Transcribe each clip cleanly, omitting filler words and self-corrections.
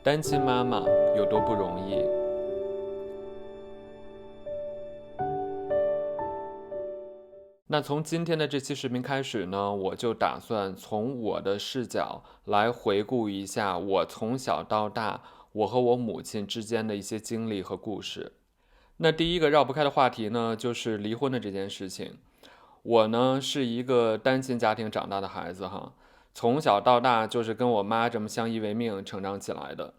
单亲妈妈有多不容易。那从今天的这期视频开始呢，我就打算从我的视角来回顾一下我从小到大，我和我母亲之间的一些经历和故事。那第一个绕不开的话题呢，就是离婚的这件事情。我呢是一个单亲家庭长大的孩子哈，从小到大就是跟我妈这么相依为命成长起来的。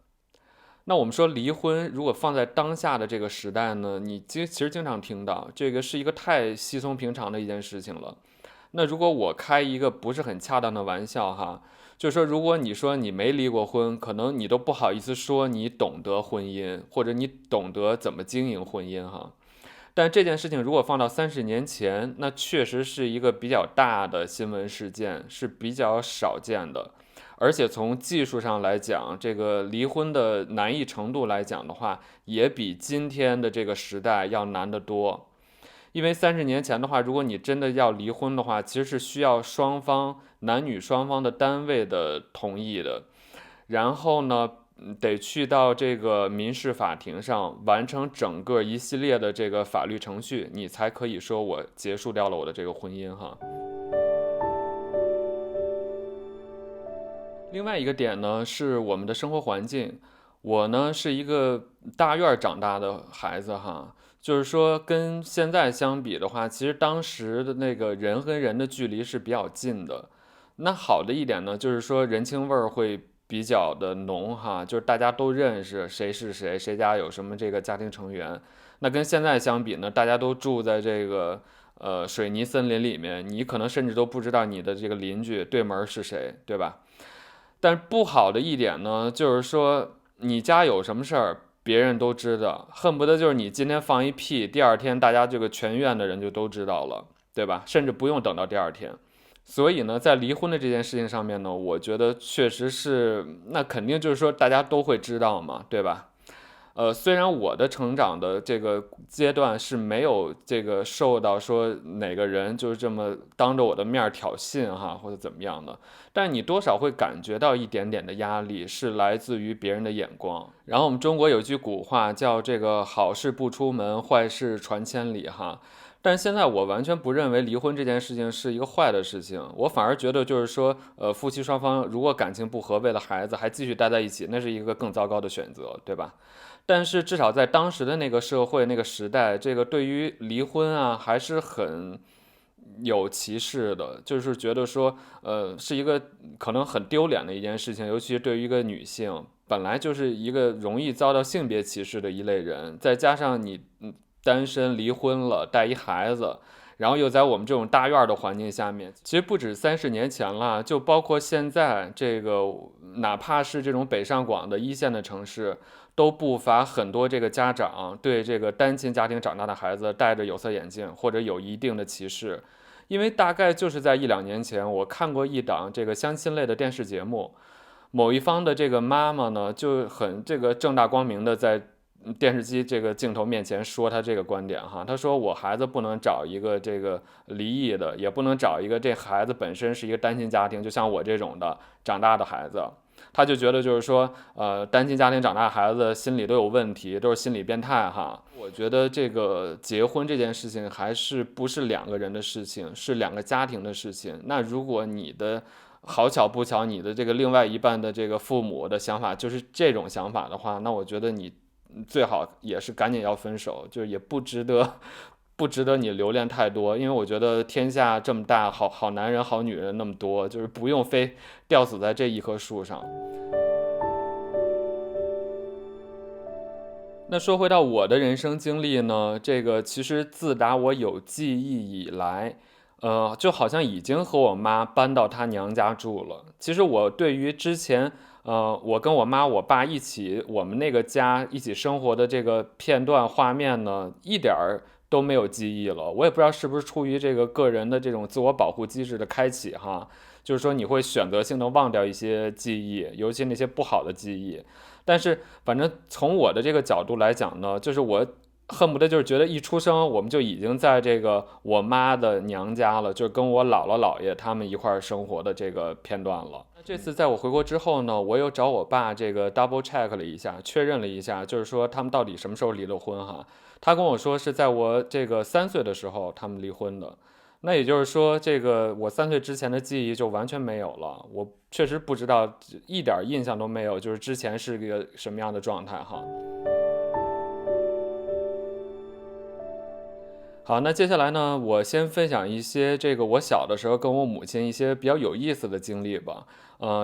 那我们说离婚，如果放在当下的这个时代呢，你其实经常听到，这个是一个太稀松平常的一件事情了。那如果我开一个不是很恰当的玩笑哈，就是说，如果你说你没离过婚，可能你都不好意思说你懂得婚姻，或者你懂得怎么经营婚姻哈。但这件事情如果放到30年前，那确实是一个比较大的新闻事件，是比较少见的。而且从技术上来讲，这个离婚的难易程度来讲的话，也比今天的这个时代要难得多。因为30年前的话，如果你真的要离婚的话，其实是需要双方男女双方的单位的同意的。然后呢，得去到这个民事法庭上完成整个一系列的这个法律程序，你才可以说我结束掉了我的这个婚姻哈。另外一个点呢，是我们的生活环境。我呢是一个大院长大的孩子哈，就是说跟现在相比的话，其实当时的那个人和人的距离是比较近的。那好的一点呢，就是说人情味儿会比较的浓哈，就是大家都认识谁是谁，谁家有什么这个家庭成员。那跟现在相比呢，大家都住在这个水泥森林里面，你可能甚至都不知道你的这个邻居对门是谁，对吧？但不好的一点呢，就是说你家有什么事儿，别人都知道，恨不得就是你今天放一屁，第二天大家这个全院的人就都知道了，对吧？甚至不用等到第二天。所以呢，在离婚的这件事情上面呢，我觉得确实是，那肯定就是说大家都会知道嘛，对吧？虽然我的成长的这个阶段是没有这个受到说哪个人就是这么当着我的面挑衅哈，或者怎么样的，但你多少会感觉到一点点的压力，是来自于别人的眼光。然后我们中国有句古话叫这个好事不出门，坏事传千里哈。但是现在我完全不认为离婚这件事情是一个坏的事情，我反而觉得就是说，夫妻双方如果感情不和，为了孩子还继续待在一起，那是一个更糟糕的选择，对吧？但是至少在当时的那个社会、那个时代，这个对于离婚啊，还是很有歧视的，就是觉得说，是一个可能很丢脸的一件事情，尤其是对于一个女性，本来就是一个容易遭到性别歧视的一类人，再加上你单身离婚了，带一孩子。然后又在我们这种大院的环境下面，其实不止30年前了，就包括现在这个，哪怕是这种北上广的一线的城市，都不乏很多这个家长对这个单亲家庭长大的孩子戴着有色眼镜，或者有一定的歧视。因为大概就是在1、2年前，我看过一档这个相亲类的电视节目，某一方的这个妈妈呢，就很这个正大光明的在电视机这个镜头面前说他这个观点哈，他说我孩子不能找一个这个离异的，也不能找一个这孩子本身是一个单亲家庭，就像我这种的长大的孩子。他就觉得就是说，单亲家庭长大的孩子心理都有问题，都是心理变态哈。我觉得这个结婚这件事情还是不是两个人的事情，是两个家庭的事情。那如果你的好巧不巧，你的这个另外一半的这个父母的想法就是这种想法的话，那我觉得你最好也是赶紧要分手，就是也不值得你留恋太多，因为我觉得天下这么大，好男人好女人那么多，就是不用非吊死在这一棵树上。那说回到我的人生经历呢，这个其实自打我有记忆以来，就好像已经和我妈搬到她娘家住了。其实我对于之前，我跟我妈、我爸一起，我们那个家一起生活的这个片段画面呢，一点儿都没有记忆了。我也不知道是不是出于这个个人的这种自我保护机制的开启哈，就是说你会选择性的忘掉一些记忆，尤其那些不好的记忆。但是反正从我的这个角度来讲呢，就是我恨不得就是觉得一出生我们就已经在这个我妈的娘家了，就是跟我姥姥姥爷他们一块儿生活的这个片段了。这次在我回国之后呢，我有找我爸这个 double check 了一下，确认了一下，就是说他们到底什么时候离的婚哈。他跟我说是在我这个3岁的时候他们离婚的。那也就是说，这个我3岁之前的记忆就完全没有了，我确实不知道，一点印象都没有，就是之前是个什么样的状态哈。好，那接下来呢，我先分享一些这个我小的时候跟我母亲一些比较有意思的经历吧。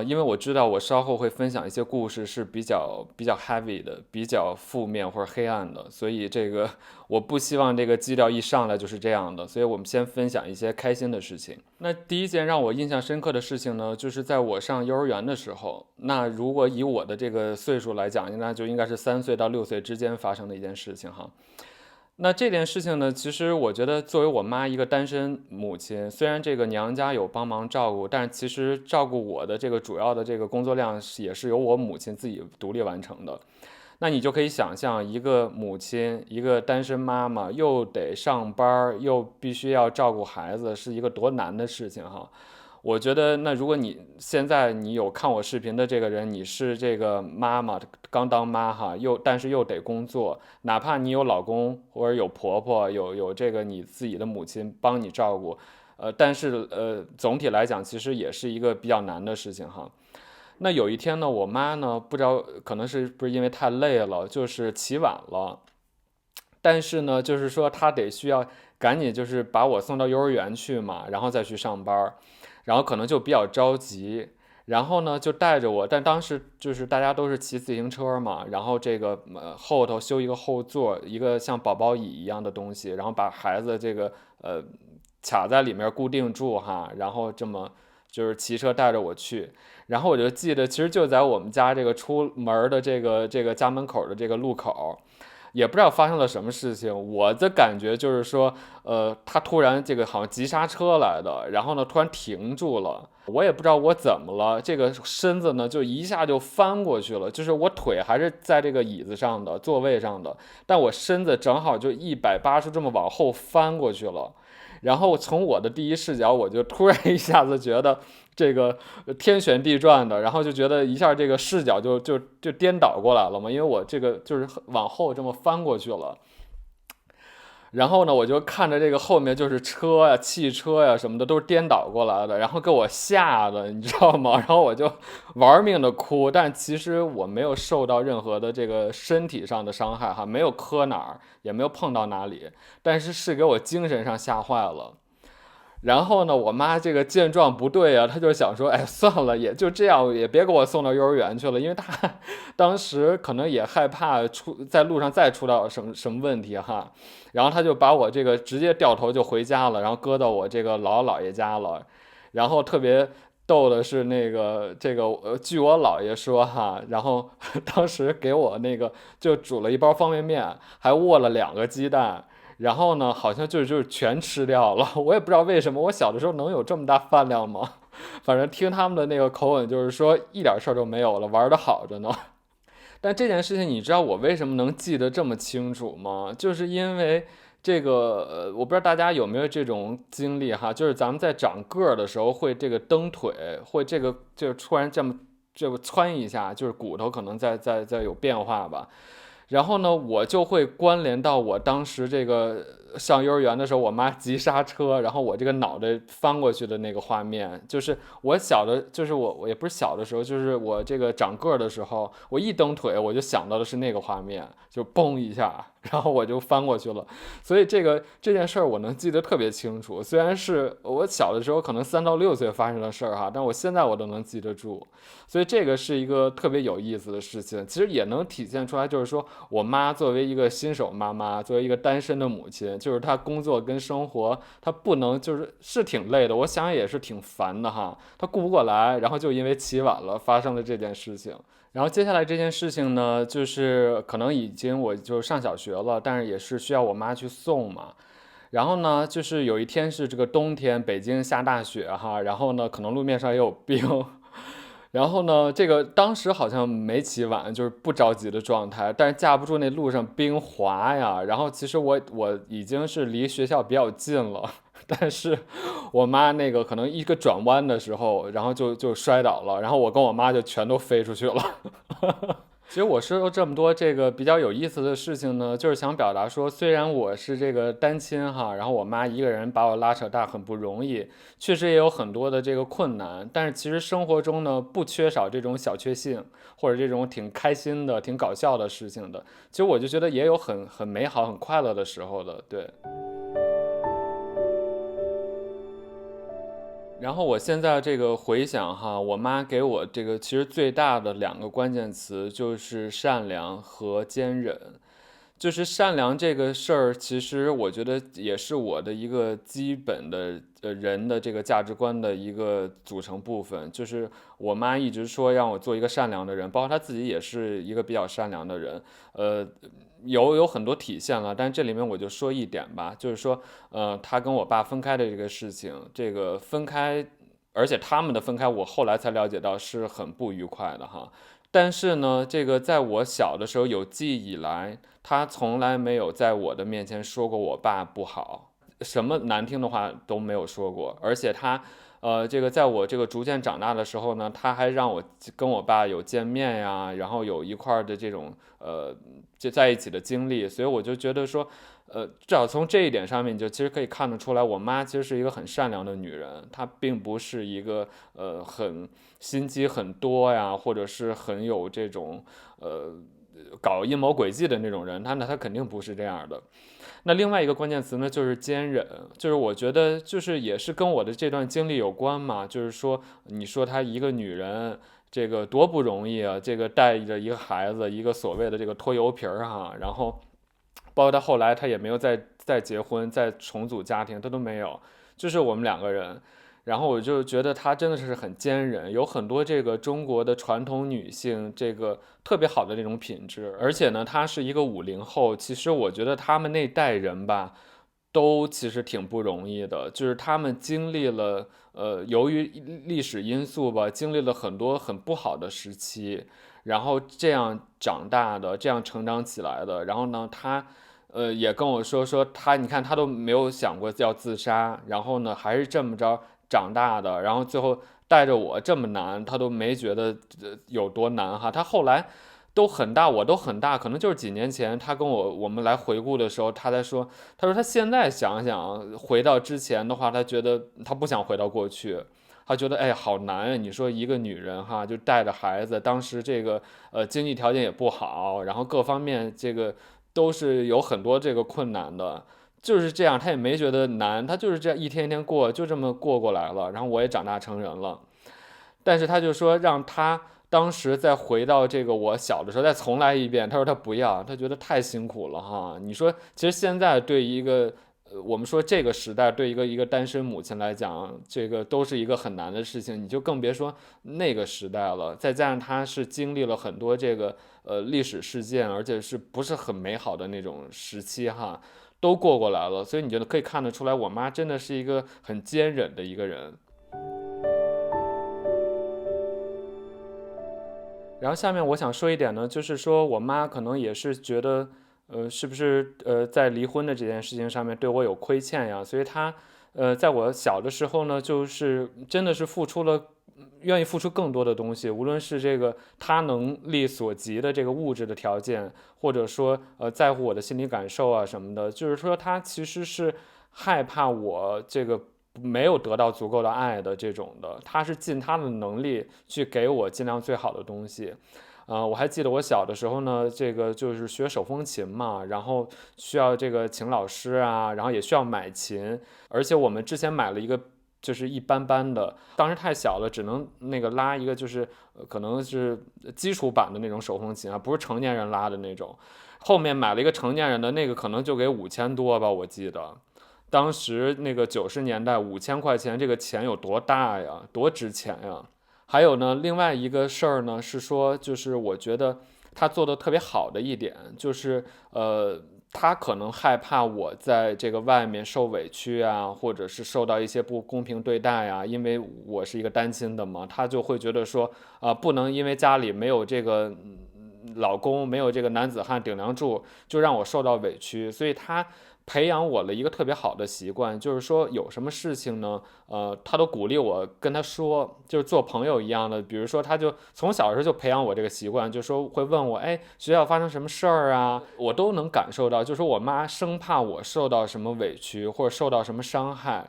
因为我知道我稍后会分享一些故事是比较 heavy 的，比较负面或者黑暗的，所以这个我不希望这个基调一上来就是这样的，所以我们先分享一些开心的事情。那第一件让我印象深刻的事情呢，就是在我上幼儿园的时候，那如果以我的这个岁数来讲，那就应该是3岁到6岁之间发生的一件事情哈。那这件事情呢，其实我觉得作为我妈一个单身母亲，虽然这个娘家有帮忙照顾，但是其实照顾我的这个主要的这个工作量也是由我母亲自己独立完成的。那你就可以想象，一个母亲，一个单身妈妈，又得上班又必须要照顾孩子，是一个多难的事情哈。我觉得，那如果你现在你有看我视频的这个人，你是这个妈妈，刚当妈哈，但是又得工作，哪怕你有老公或者有婆婆，有这个你自己的母亲帮你照顾，但是总体来讲，其实也是一个比较难的事情哈。那有一天呢，我妈呢，不知道可能是不是因为太累了，就是起晚了，但是呢，就是说她需要赶紧就是把我送到幼儿园去嘛，然后再去上班。然后可能就比较着急，然后呢就带着我，但当时就是大家都是骑自行车嘛，然后这个后头修一个后座，一个像宝宝椅一样的东西，然后把孩子这个卡在里面固定住哈，然后这么就是骑车带着我去，然后我就记得其实就在我们家这个出门的这个家门口的这个路口。也不知道发生了什么事情，我的感觉就是说，他突然这个好像急刹车来的，然后呢突然停住了，我也不知道我怎么了，这个身子呢就一下就翻过去了，就是我腿还是在这个椅子上的座位上的，但我身子正好就180这么往后翻过去了。然后从我的第一视角，我就突然一下子觉得这个天旋地转的，然后就觉得一下这个视角就颠倒过来了嘛，因为我这个就是往后这么翻过去了。然后呢，我就看着这个后面就是车呀、汽车呀什么的都是颠倒过来的，然后给我吓的，你知道吗？然后我就玩命的哭，但其实我没有受到任何的这个身体上的伤害哈，没有磕哪儿，也没有碰到哪里，但是给我精神上吓坏了。然后呢，我妈这个见状不对啊，她就想说，哎，算了，也就这样，也别给我送到幼儿园去了，因为她当时可能也害怕在路上再出到什么问题哈。然后她就把我这个直接掉头就回家了，然后搁到我这个姥姥姥爷家了。然后特别逗的是据我姥爷说哈，然后当时给我那个就煮了一包方便面，还握了2个鸡蛋。然后呢，好像就是全吃掉了，我也不知道为什么，我小的时候能有这么大饭量吗？反正听他们的那个口吻，就是说一点事儿都没有了，玩的好着呢。但这件事情，你知道我为什么能记得这么清楚吗？就是因为这个，我不知道大家有没有这种经历哈，就是咱们在长个儿的时候会这个蹬腿，会这个就突然这么窜一下，就是骨头可能在有变化吧。然后呢，我就会关联到我当时这个上幼儿园的时候，我妈急刹车，然后我这个脑袋翻过去的那个画面，就是我小的，就是我也不是小的时候，就是我这个长个儿的时候，我一蹬腿，我就想到的是那个画面，就嘣一下，然后我就翻过去了。所以这件事儿我能记得特别清楚，虽然是我小的时候可能3到6岁发生的事儿哈，但我现在我都能记得住。所以这个是一个特别有意思的事情，其实也能体现出来，就是说我妈作为一个新手妈妈，作为一个单身的母亲，就是她工作跟生活，她不能是挺累的，我想也是挺烦的哈，她顾不过来，然后就因为起晚了发生了这件事情。然后接下来这件事情呢，就是可能我就上小学了，但是也是需要我妈去送嘛。然后呢，就是有一天是这个冬天，北京下大雪哈，然后呢，可能路面上也有冰，然后呢，这个当时好像没起晚，就是不着急的状态，但是架不住那路上冰滑呀。然后其实我已经是离学校比较近了，但是我妈那个可能一个转弯的时候，然后就摔倒了，然后我跟我妈就全都飞出去了。其实我说这么多这个比较有意思的事情呢，就是想表达说，虽然我是这个单亲哈，然后我妈一个人把我拉扯大很不容易，确实也有很多的这个困难，但是其实生活中呢不缺少这种小确幸，或者这种挺开心的、挺搞笑的事情的。其实我就觉得也有很美好、很快乐的时候的，对。然后我现在这个回想哈，我妈给我这个其实最大的两个关键词就是善良和坚韧。就是善良这个事儿，其实我觉得也是我的一个基本的人的这个价值观的一个组成部分。就是我妈一直说让我做一个善良的人，包括她自己也是一个比较善良的人。呃，有很多体现了，但这里面我就说一点吧，就是说，她跟我爸分开的这个事情，这个分开，而且他们的分开，我后来才了解到是很不愉快的哈。但是呢，这个在我小的时候有记忆以来，他从来没有在我的面前说过我爸不好，什么难听的话都没有说过。而且他，这个在我这个逐渐长大的时候呢，他还让我跟我爸有见面呀，然后有一块儿的这种就在一起的经历。所以我就觉得说，至少从这一点上面，你就其实可以看得出来，我妈其实是一个很善良的女人，她并不是一个很心机很多呀，或者是很有这种搞阴谋诡计的那种人，她肯定不是这样的。那另外一个关键词呢，就是坚韧，就是我觉得就是也是跟我的这段经历有关嘛，就是说你说她一个女人。这个多不容易啊！这个带着一个孩子，一个所谓的这个拖油瓶儿哈，然后包括他后来他也没有再结婚、再重组家庭，他都没有，就是我们两个人。然后我就觉得她真的是很坚韧，有很多这个中国的传统女性这个特别好的那种品质。而且呢，她是一个50后，其实我觉得他们那代人吧，都其实挺不容易的，就是他们经历了，由于历史因素吧，经历了很多很不好的时期，然后这样长大的，这样成长起来的。然后呢，他，也跟我说他，你看他都没有想过要自杀，然后呢，还是这么着长大的，然后最后带着我这么难，他都没觉得有多难哈。他后来都很大，我都很大，可能就是几年前，他跟我们来回顾的时候，他在说，他说他现在想想回到之前的话，他觉得他不想回到过去。他觉得哎好难啊！你说一个女人哈，就带着孩子，当时这个经济条件也不好，然后各方面这个都是有很多这个困难的，就是这样，他也没觉得难，他就是这样一天一天过，就这么过来了。然后我也长大成人了，但是他就说让他当时再回到这个我小的时候再重来一遍，他说他不要，他觉得太辛苦了哈。你说其实现在对一个我们说这个时代对一个单身母亲来讲，这个都是一个很难的事情，你就更别说那个时代了。再加上他是经历了很多这个历史事件，而且是不是很美好的那种时期哈，都过来了，所以你就可以看得出来，我妈真的是一个很坚韧的一个人。然后下面我想说一点呢，就是说我妈可能也是觉得，是不是在离婚的这件事情上面对我有亏欠呀？所以她，在我小的时候呢，就是真的是付出了，愿意付出更多的东西，无论是这个她能力所及的这个物质的条件，或者说在乎我的心理感受啊什么的，就是说她其实是害怕我这个没有得到足够的爱的这种的，他是尽他的能力去给我尽量最好的东西。我还记得我小的时候呢，这个就是学手风琴嘛，然后需要这个请老师啊，然后也需要买琴，而且我们之前买了一个就是一般般的，当时太小了，只能那个拉一个就是可能是基础版的那种手风琴啊，不是成年人拉的那种。后面买了一个成年人的那个，可能就给5000多吧，我记得。当时那个90年代5000块钱，这个钱有多大呀？多值钱呀！还有呢，另外一个事儿呢是说，就是我觉得他做的特别好的一点，就是他可能害怕我在这个外面受委屈啊，或者是受到一些不公平对待啊，因为我是一个单亲的嘛，他就会觉得说，不能因为家里没有这个老公，没有这个男子汉顶梁柱，就让我受到委屈。所以他培养我了一个特别好的习惯，就是说有什么事情呢，他都鼓励我跟他说，就是做朋友一样的。比如说，他就从小时候就培养我这个习惯，就说会问我，哎，学校发生什么事儿啊，我都能感受到。就是我妈生怕我受到什么委屈或者受到什么伤害，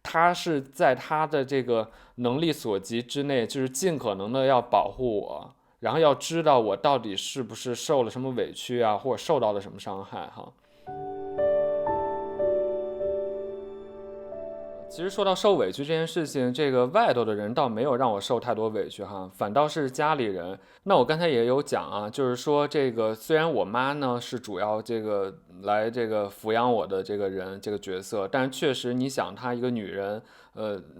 她是在她的这个能力所及之内，就是尽可能的要保护我，然后要知道我到底是不是受了什么委屈啊，或者受到了什么伤害哈。其实说到受委屈这件事情，这个外头的人倒没有让我受太多委屈哈，反倒是家里人。那我刚才也有讲啊，就是说这个虽然我妈呢是主要这个来这个抚养我的这个人这个角色，但是确实你想她一个女人，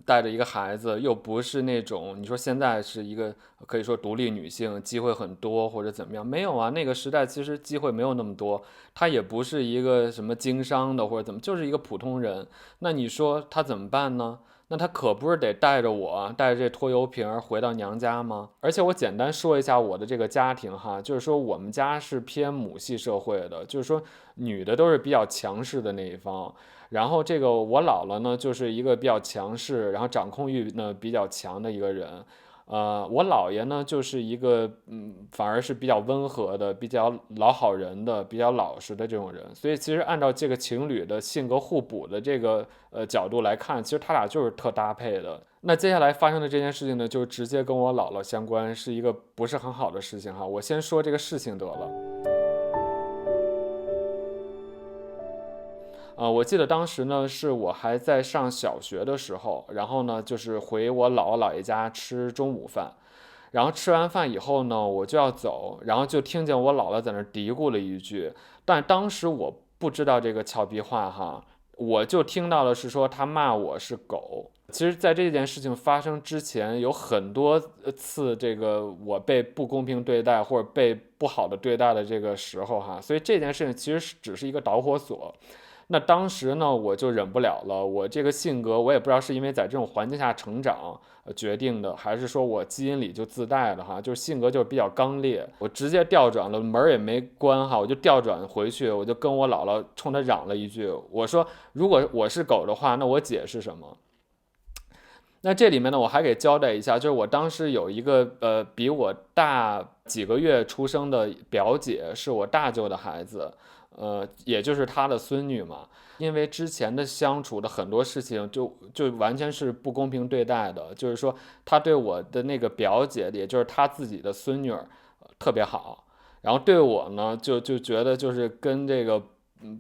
带着一个孩子，又不是那种你说现在是一个可以说独立女性，机会很多或者怎么样，没有啊，那个时代其实机会没有那么多，她也不是一个什么经商的或者怎么，就是一个普通人。那你说他怎么办呢？那他可不是得带着我，带着这拖油瓶回到娘家吗？而且我简单说一下我的这个家庭哈，就是说我们家是偏母系社会的，就是说女的都是比较强势的那一方，然后这个我姥姥呢就是一个比较强势，然后掌控欲呢比较强的一个人。我姥爷呢，就是一个反而是比较温和的、比较老好人的、比较老实的这种人。所以其实按照这个情侣的性格互补的这个角度来看，其实他俩就是特搭配的。那接下来发生的这件事情呢，就直接跟我姥姥相关，是一个不是很好的事情哈。我先说这个事情得了。我记得当时呢，是我还在上小学的时候，然后呢，就是回我姥姥姥爷家吃中午饭，然后吃完饭以后呢，我就要走，然后就听见我姥姥在那嘀咕了一句，但当时我不知道这个俏皮话哈，我就听到的是说他骂我是狗。其实，在这件事情发生之前，有很多次这个我被不公平对待或者被不好的对待的这个时候哈，所以这件事情其实只是一个导火索。那当时呢，我就忍不了了。我这个性格，我也不知道是因为在这种环境下成长决定的，还是说我基因里就自带的哈，就是性格就是比较刚烈。我直接调转了，门也没关哈，我就调转回去，我就跟我姥姥冲她嚷了一句，我说如果我是狗的话，那我姐是什么？那这里面呢，我还给交代一下，就是我当时有一个比我大几个月出生的表姐，是我大舅的孩子，也就是他的孙女嘛。因为之前的相处的很多事情就完全是不公平对待的，就是说他对我的那个表姐，也就是他自己的孙女儿，特别好，然后对我呢就觉得就是跟这个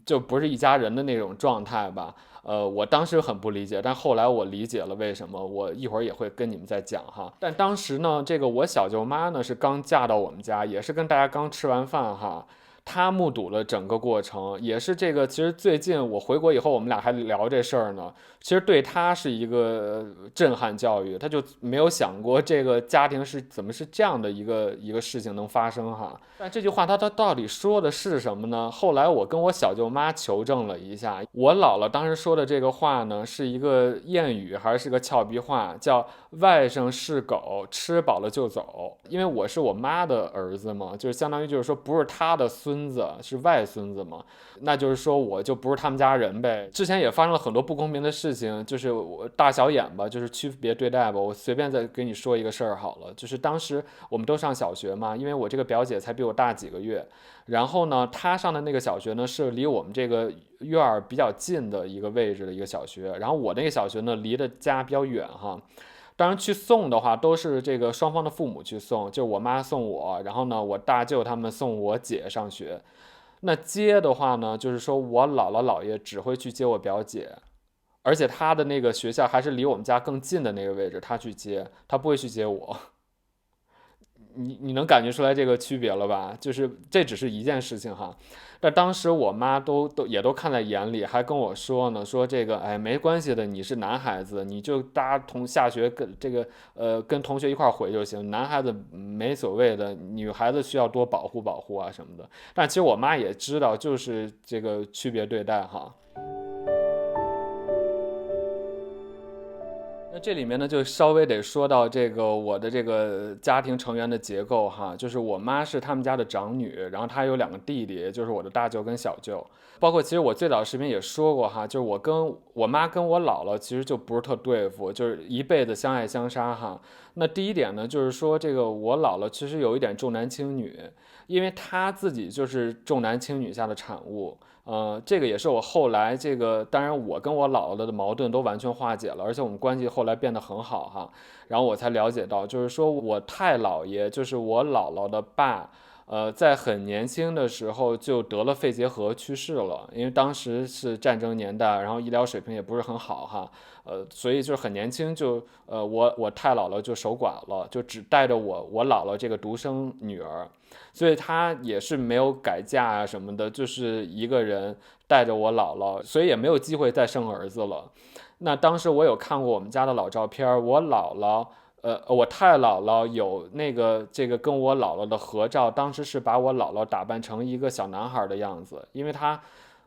就不是一家人的那种状态吧。我当时很不理解，但后来我理解了为什么，我一会儿也会跟你们再讲哈。但当时呢，这个我小舅妈呢是刚嫁到我们家，也是跟大家刚吃完饭哈，她目睹了整个过程，也是这个。其实最近我回国以后，我们俩还聊这事儿呢。其实对她是一个震撼教育，她就没有想过这个家庭是怎么是这样的一个事情能发生哈。但这句话她到底说的是什么呢？后来我跟我小舅妈求证了一下，我姥姥当时说的这个话呢，是一个谚语还是个俏皮话，叫外甥是狗，吃饱了就走。因为我是我妈的儿子嘛，就是相当于就是说不是他的孙子，是外孙子嘛，那就是说我就不是他们家人呗。之前也发生了很多不公平的事情，就是我大小眼吧，就是区别对待吧。我随便再给你说一个事儿好了，就是当时我们都上小学嘛，因为我这个表姐才比我大几个月，然后呢，她上的那个小学呢是离我们这个院儿比较近的一个位置的一个小学，然后我那个小学呢离的家比较远哈。当然去送的话都是这个双方的父母去送，就我妈送我，然后呢我大舅他们送我姐上学。那接的话呢，就是说我姥姥姥爷只会去接我表姐，而且他的那个学校还是离我们家更近的那个位置，他去接，他不会去接我。你能感觉出来这个区别了吧？就是这只是一件事情哈，但当时我妈也都看在眼里，还跟我说呢，说这个哎没关系的，你是男孩子，你就大家下学跟这个跟同学一块回就行，男孩子没所谓的，女孩子需要多保护保护啊什么的。但其实我妈也知道，就是这个区别对待哈。那这里面呢，就稍微得说到这个我的这个家庭成员的结构哈，就是我妈是他们家的长女，然后她有两个弟弟，就是我的大舅跟小舅。包括其实我最早视频也说过哈，就是我跟我妈跟我姥姥其实就不是特对付，就是一辈子相爱相杀哈。那第一点呢，就是说这个我姥姥其实有一点重男轻女，因为她自己就是重男轻女下的产物。这个也是我后来这个，当然我跟我姥姥的矛盾都完全化解了，而且我们关系后来变得很好哈。然后我才了解到，就是说我太姥爷，就是我姥姥的爸，在很年轻的时候就得了肺结核去世了，因为当时是战争年代，然后医疗水平也不是很好哈，所以就是很年轻就我太姥姥就守寡了，就只带着我姥姥这个独生女儿。所以她也是没有改嫁啊什么的，就是一个人带着我姥姥，所以也没有机会再生儿子了。那当时我有看过我们家的老照片，我姥姥，我太姥姥有那个这个跟我姥姥的合照，当时是把我姥姥打扮成一个小男孩的样子，因为她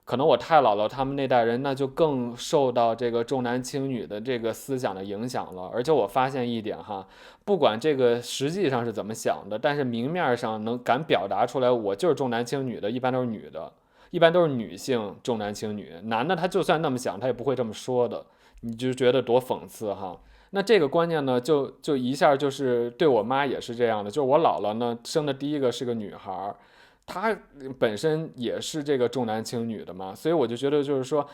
可能我太姥姥他们那代人，那就更受到这个重男轻女的这个思想的影响了。而且我发现一点哈，不管这个实际上是怎么想的，但是明面上能敢表达出来，我就是重男轻女的，一般都是女的，一般都是女性重男轻女，男的他就算那么想，他也不会这么说的。你就觉得多讽刺哈。那这个观念呢，就一下就是对我妈也是这样的，就是我姥姥呢生的第一个是个女孩，她本身也是这个重男轻女的嘛，所以我就觉得就是说，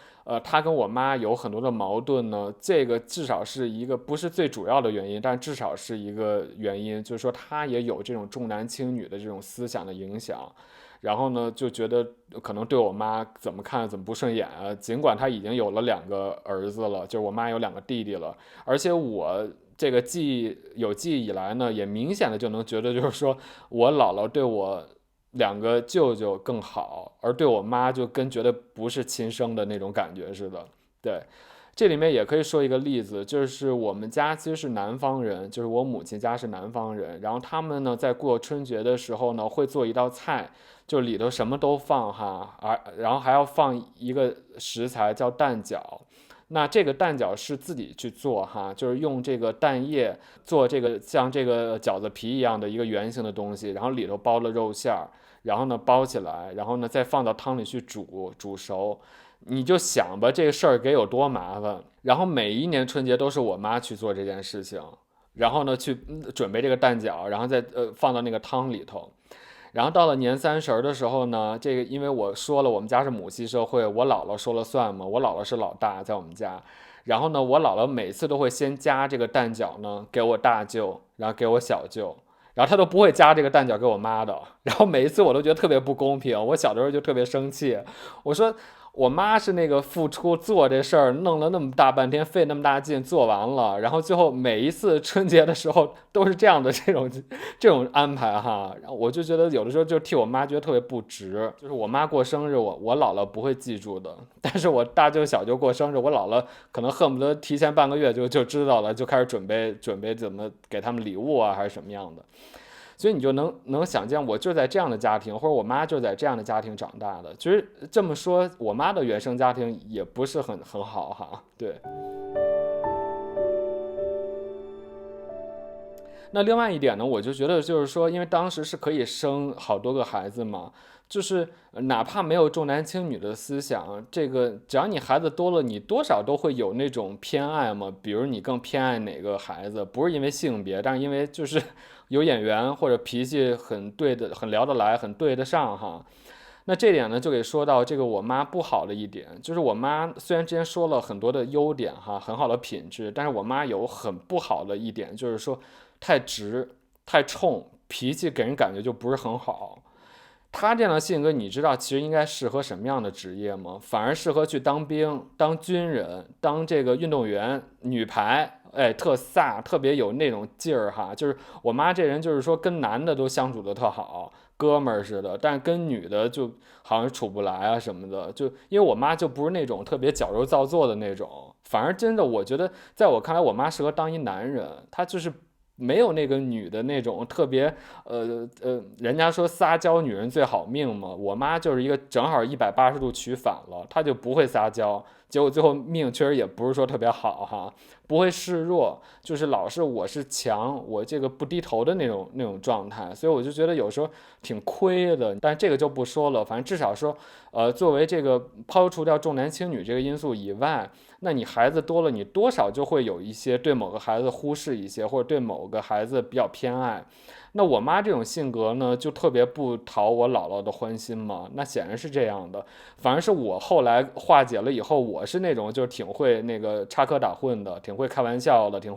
她跟我妈有很多的矛盾呢，这个至少是一个不是最主要的原因，但至少是一个原因，就是说她也有这种重男轻女的这种思想的影响。然后呢，就觉得可能对我妈怎么看怎么不顺眼啊。尽管她已经有了2个儿子了，就是我妈有2个弟弟了，而且我这个有记忆以来呢，也明显的就能觉得，就是说我姥姥对我2个舅舅更好，而对我妈就跟觉得不是亲生的那种感觉似的。对，这里面也可以说一个例子，就是我们家其实是南方人，就是我母亲家是南方人，然后他们呢在过春节的时候呢会做一道菜，就里头什么都放哈，然后还要放一个食材叫蛋饺。那这个蛋饺是自己去做哈，就是用这个蛋液做这个像这个饺子皮一样的一个圆形的东西，然后里头包了肉馅儿，然后呢包起来，然后呢再放到汤里去煮熟。你就想吧，这个事儿给有多麻烦。然后每一年春节都是我妈去做这件事情，然后呢去准备这个蛋饺，然后再放到那个汤里头。然后到了年30的时候呢，这个因为我说了我们家是母系社会，我姥姥说了算嘛，我姥姥是老大在我们家。然后呢，我姥姥每次都会先夹这个蛋饺呢给我大舅，然后给我小舅，然后他都不会夹这个蛋饺给我妈的。然后每一次我都觉得特别不公平，我小的时候就特别生气，我说我妈是那个付出做这事儿，弄了那么大半天，费那么大劲做完了，然后最后每一次春节的时候都是这样的这种安排哈，然后我就觉得有的时候就替我妈觉得特别不值。就是我妈过生日，我姥姥不会记住的，但是我大舅小舅过生日，我姥姥可能恨不得提前半个月就知道了，就开始准备怎么给他们礼物啊，还是什么样的。所以你就能想见，我就在这样的家庭，或者我妈就在这样的家庭长大的。其实这么说，我妈的原生家庭也不是很好哈。对。那另外一点呢，我就觉得就是说，因为当时是可以生好多个孩子嘛，就是哪怕没有重男轻女的思想，这个只要你孩子多了，你多少都会有那种偏爱嘛。比如你更偏爱哪个孩子，不是因为性别，但是因为就是有眼缘或者脾气很对的、很聊得来、很对得上哈。那这点呢，就给说到这个我妈不好的一点，就是我妈虽然之前说了很多的优点哈，很好的品质，但是我妈有很不好的一点，就是说太直、太冲，脾气给人感觉就不是很好。她这样的性格，你知道其实应该适合什么样的职业吗？反而适合去当兵、当军人、当这个运动员、女排，哎，特飒，特别有那种劲儿哈。就是我妈这人，就是说跟男的都相处的特好，哥们儿似的，但是跟女的就好像处不来啊什么的。就因为我妈就不是那种特别矫揉造作的那种，反而真的我觉得，在我看来，我妈适合当一男人，她就是没有那个女的那种特别，人家说撒娇女人最好命嘛，我妈就是一个正好180度取反了，她就不会撒娇，结果最后命确实也不是说特别好哈，不会示弱，就是老是我是强，我这个不低头的那种状态，所以我就觉得有时候挺亏的。但这个就不说了，反正至少说，作为这个抛除掉重男轻女这个因素以外，那你孩子多了，你多少就会有一些对某个孩子忽视一些，或者对某个孩子比较偏爱。那我妈这种性格呢，就特别不讨我姥姥的欢心嘛，那显然是这样的。反而是我后来化解了以后，我是那种就是挺会那个插科打诨的，挺会开玩笑的，挺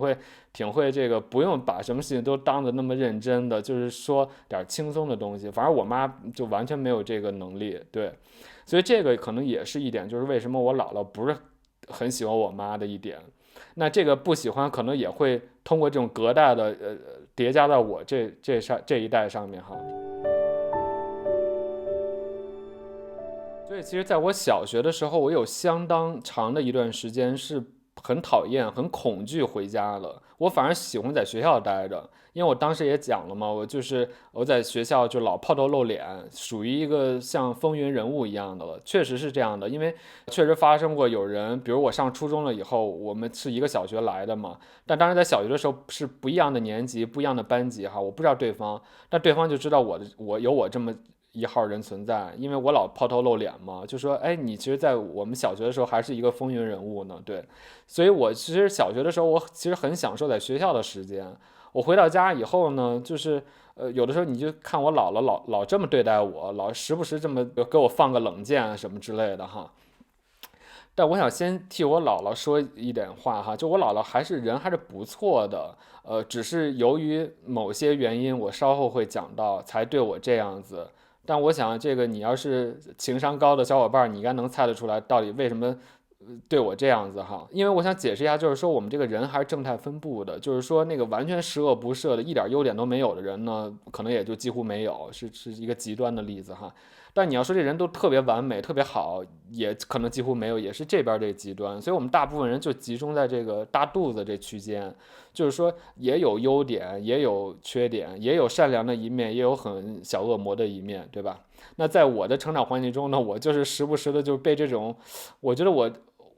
会这个不用把什么事情都当得那么认真的，就是说点轻松的东西。反正我妈就完全没有这个能力，对，所以这个可能也是一点，就是为什么我姥姥不是很喜欢我妈的一点。那这个不喜欢可能也会通过这种隔代的叠加到我这一代上面哈。所以其实在我小学的时候，我有相当长的一段时间是很讨厌、很恐惧回家的。我反而喜欢在学校待着，因为我当时也讲了嘛，我在学校就老抛头露脸，属于一个像风云人物一样的了。确实是这样的，因为确实发生过有人，比如我上初中了以后，我们是一个小学来的嘛，但当时在小学的时候是不一样的年级、不一样的班级哈，我不知道对方，但对方就知道我有我这么一号人存在，因为我老抛头露脸嘛，就说，哎，你其实，在我们小学的时候还是一个风云人物呢，对，所以我其实小学的时候，我其实很享受在学校的时间。我回到家以后呢，就是有的时候你就看我姥姥老这么对待我，老时不时这么给我放个冷箭啊什么之类的哈。但我想先替我姥姥说一点话哈，就我姥姥还是不错的，只是由于某些原因，我稍后会讲到，才对我这样子。但我想，这个你要是情商高的小伙伴，你应该能猜得出来，到底为什么对我这样子哈。因为我想解释一下，就是说我们这个人还是正态分布的，就是说那个完全十恶不赦的，一点优点都没有的人呢，可能也就几乎没有，是一个极端的例子哈。但你要说这人都特别完美、特别好，也可能几乎没有，也是这边这个极端。所以我们大部分人就集中在这个大肚子这区间，就是说也有优点，也有缺点，也有善良的一面，也有很小恶魔的一面，对吧？那在我的成长环境中呢，我就是时不时的就被这种，我觉得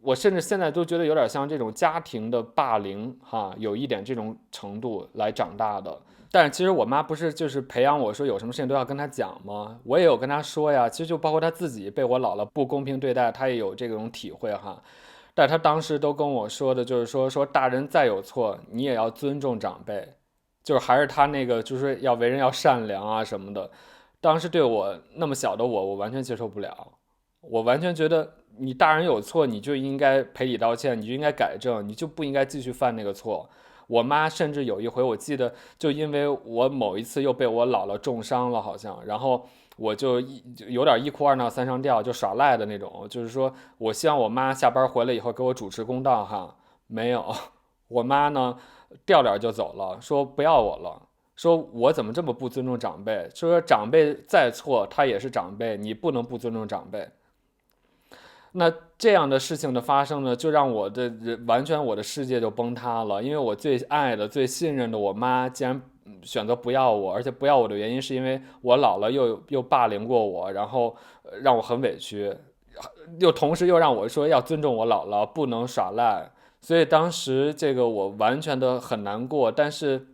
我甚至现在都觉得有点像这种家庭的霸凌哈，有一点这种程度来长大的。但是其实我妈不是就是培养我说有什么事情都要跟她讲吗？我也有跟她说呀，其实就包括她自己被我姥姥不公平对待，她也有这种体会哈。但她当时都跟我说的就是说大人再有错，你也要尊重长辈，就是还是她那个就是要为人要善良啊什么的。当时对我那么小的我完全接受不了，我完全觉得你大人有错，你就应该赔礼道歉，你就应该改正，你就不应该继续犯那个错。我妈甚至有一回，我记得就因为我某一次又被我姥姥重伤了，好像，然后我就有点一哭二闹三上吊，就耍赖的那种，就是说我希望我妈下班回来以后给我主持公道哈，没有，我妈呢掉脸就走了，说不要我了。说我怎么这么不尊重长辈？说长辈再错，他也是长辈，你不能不尊重长辈。那这样的事情的发生呢，就让我的完全我的世界就崩塌了。因为我最爱的、最信任的我妈，竟然选择不要我，而且不要我的原因是因为我姥姥又霸凌过我，然后让我很委屈，又同时又让我说要尊重我姥姥，不能耍赖。所以当时这个我完全的很难过，但是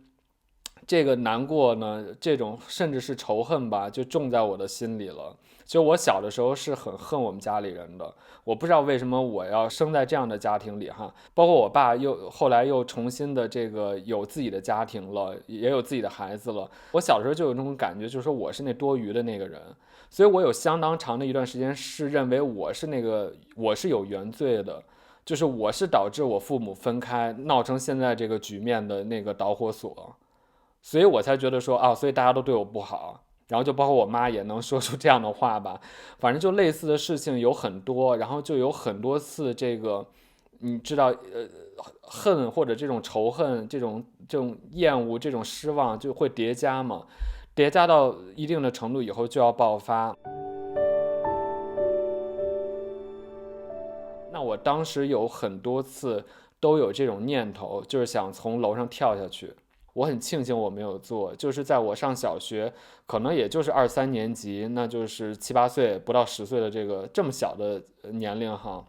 这个难过呢，这种甚至是仇恨吧，就种在我的心里了。就我小的时候是很恨我们家里人的，我不知道为什么我要生在这样的家庭里哈。包括我爸后来又重新的这个有自己的家庭了，也有自己的孩子了。我小的时候就有那种感觉，就是说我是那多余的那个人，所以我有相当长的一段时间是认为我是有原罪的，就是我是导致我父母分开闹成现在这个局面的那个导火索。所以我才觉得说啊，所以大家都对我不好，然后就包括我妈也能说出这样的话吧，反正就类似的事情有很多，然后就有很多次这个，你知道，恨或者这种仇恨、这种厌恶、这种失望就会叠加嘛，叠加到一定的程度以后就要爆发。那我当时有很多次都有这种念头，就是想从楼上跳下去。我很庆幸我没有做，就是在我上小学，可能也就是2、3年级，那就是7、8岁不到10岁的这么小的年龄哈。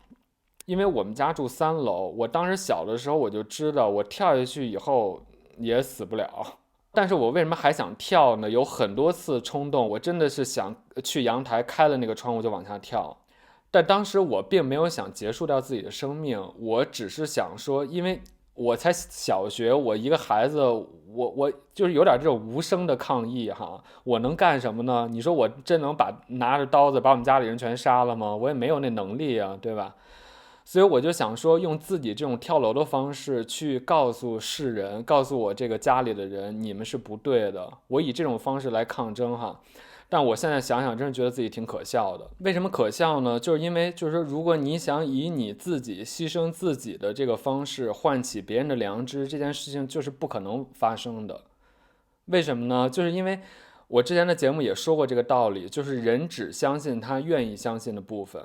因为我们家住3楼，我当时小的时候我就知道我跳下去以后也死不了。但是我为什么还想跳呢？有很多次冲动，我真的是想去阳台开了那个窗户就往下跳。但当时我并没有想结束掉自己的生命，我只是想说，因为我才小学，我一个孩子，我就是有点这种无声的抗议哈。我能干什么呢？你说我真能拿着刀子把我们家里人全杀了吗？我也没有那能力啊，对吧？所以我就想说，用自己这种跳楼的方式去告诉世人，告诉我这个家里的人，你们是不对的。我以这种方式来抗争哈。但我现在想想，真是觉得自己挺可笑的。为什么可笑呢？就是因为，就是说，如果你想以你自己牺牲自己的这个方式唤起别人的良知，这件事情就是不可能发生的。为什么呢？就是因为我之前的节目也说过这个道理，就是人只相信他愿意相信的部分。